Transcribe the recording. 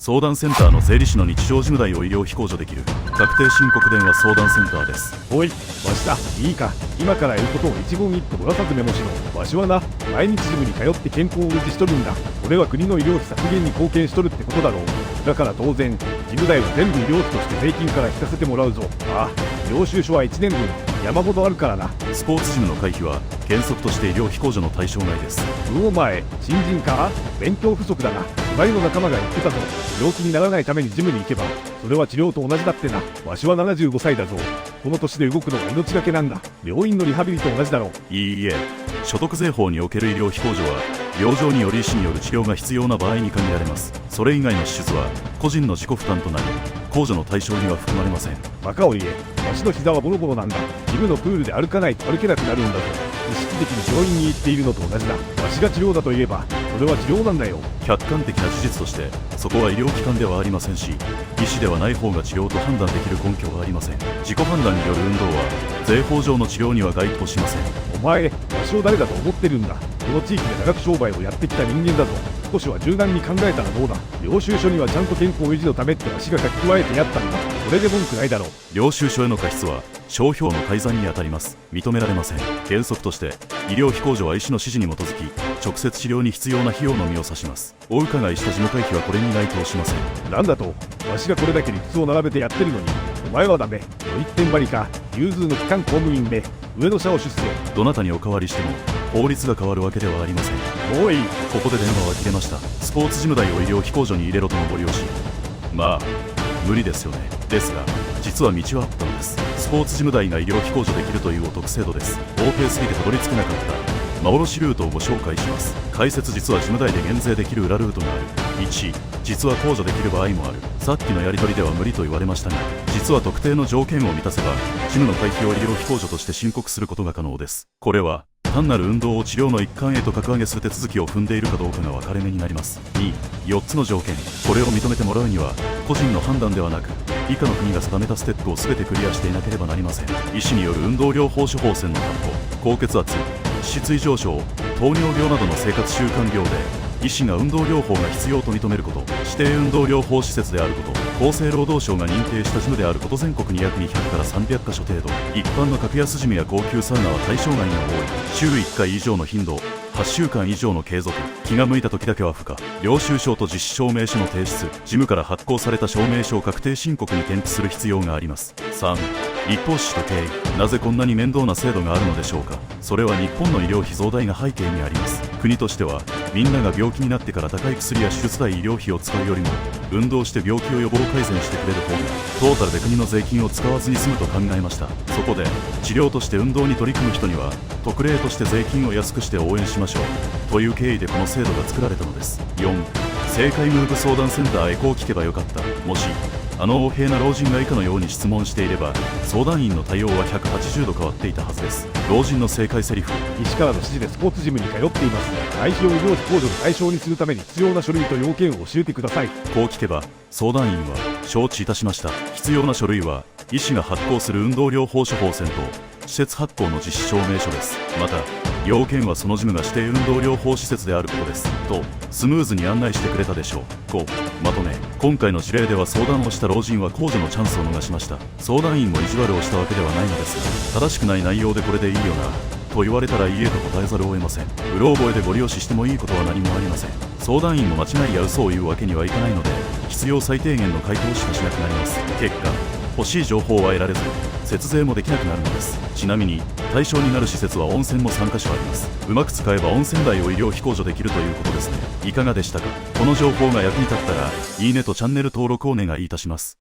相談センターの税理士の日常事務代を医療費控除できる確定申告電話相談センターです。おい、わしだ。いいか、今から言うことを一言一句漏らさずメモしろ。わしはな、毎日ジムに通って健康を維持しとるんだ。これは国の医療費削減に貢献しとるってことだろう。だから当然、事務代は全部医療費として税金から引かせてもらうぞ。ああ、領収書は1年分、山ほどあるからな。スポーツジムの会費は原則として医療費控除の対象外です。お前、新人か？勉強不足だな。隣の仲間が言ってたぞ。病気にならないためにジムに行けば、それは治療と同じだってな。わしは75歳だぞ。この年で動くのが命がけなんだ。病院のリハビリと同じだろう。いいえ、所得税法における医療費控除は病状により医師による治療が必要な場合に限られます。それ以外の手術は個人の自己負担となり、控除の対象には含まれません。バカを言え。わしの膝はボロボロなんだ。ジムのプールで歩かないと歩けなくなるんだぞ。意識的に病院に行っているのと同じだ。わしが治療だと言えば、それは治療なんだよ。客観的な事実としてそこは医療機関ではありませんし、医師ではない方が治療と判断できる根拠はありません。自己判断による運動は税法上の治療には該当しません。お前、わしを誰だと思ってるんだ。この地域で長く商売をやってきた人間だぞ。少しは柔軟に考えたらどうだ。領収書にはちゃんと健康維持のためってわしが書き加えてやったんだ。これで文句ないだろう。領収書への過失は商標の改ざんにあたります。認められません。原則として医療費控除は医師の指示に基づき直接治療に必要な費用のみを指します。お伺いした事務会費はこれに該当しません。なんだと、わしがこれだけ理屈を並べてやってるのに、お前はダメ。の一点張りか、融通の機関公務員め、上の社を出世。どなたにお代わりしても法律が変わるわけではありません。もういい。ここで電話は切れました。スポーツ事務代を医療費控除に入れろとのご了承。まあ無理ですよね。ですが実は道はあったのです。スポーツ事務代が医療費控除できるというお得制度です。OKすぎてたどり着けなかった幻ルートをご紹介します。解説。実は事務代で減税できる裏ルートがある。1、実は控除できる場合もある。さっきのやり取りでは無理と言われましたが、実は特定の条件を満たせば事務の会費を医療費控除として申告することが可能です。これは単なる運動を治療の一環へと格上げする手続きを踏んでいるかどうかが分かれ目になります。2、4つの条件。これを認めてもらうには個人の判断ではなく以下の国が定めたステップを全てクリアしていなければなりません。医師による運動療法処方箋の発行、高血圧、脂質異常症、糖尿病などの生活習慣病で医師が運動療法が必要と認めること、指定運動療法施設であること、厚生労働省が認定したジムであること。全国に約200から300カ所程度。一般の格安ジムや高級サウナは対象外が多い。週1回以上の頻度、8週間以上の継続、気が向いた時だけは不可。領収書と実施証明書の提出、事務から発行された証明書を確定申告に添付する必要があります。3、立法紙と経緯。なぜこんなに面倒な制度があるのでしょうか。それは日本の医療費増大が背景にあります。国としてはみんなが病気になってから高い薬や手術代、医療費を使うよりも運動して病気を予防改善してくれる方がトータルで国の税金を使わずに済むと考えました。そこで治療として運動に取り組む人には特例として税金を安くして応援しましょうという経緯でこの制度が作られたのです。4、正解ムーブ相談センターへこう聞けばよかった。もし横柄な老人が以下のように質問していれば相談員の対応は180度変わっていたはずです。老人の正解セリフ。医師からの指示でスポーツジムに通っています。対象医療費控除の対象にするために必要な書類と要件を教えてください。こう聞けば相談員は承知いたしました。必要な書類は医師が発行する運動療法処方箋と施設発行の実施証明書です。また要件はそのジムが指定運動療法施設であることですとスムーズに案内してくれたでしょう。5、まとめ。今回の事例では相談をした老人は控除のチャンスを逃しました。相談員も意地悪をしたわけではないのですが、正しくない内容でこれでいいよなと言われたらいいえと答えざるを得ません。うろ覚えでご利用ししてもいいことは何もありません。相談員も間違いや嘘を言うわけにはいかないので必要最低限の回答しかしなくなります。結果欲しい情報は得られず節税もできなくなるのです。ちなみに対象になる施設は温泉も3カ所あります。うまく使えば温泉代を医療費控除できるということですね。いかがでしたか。この情報が役に立ったらいいねとチャンネル登録をお願いいたします。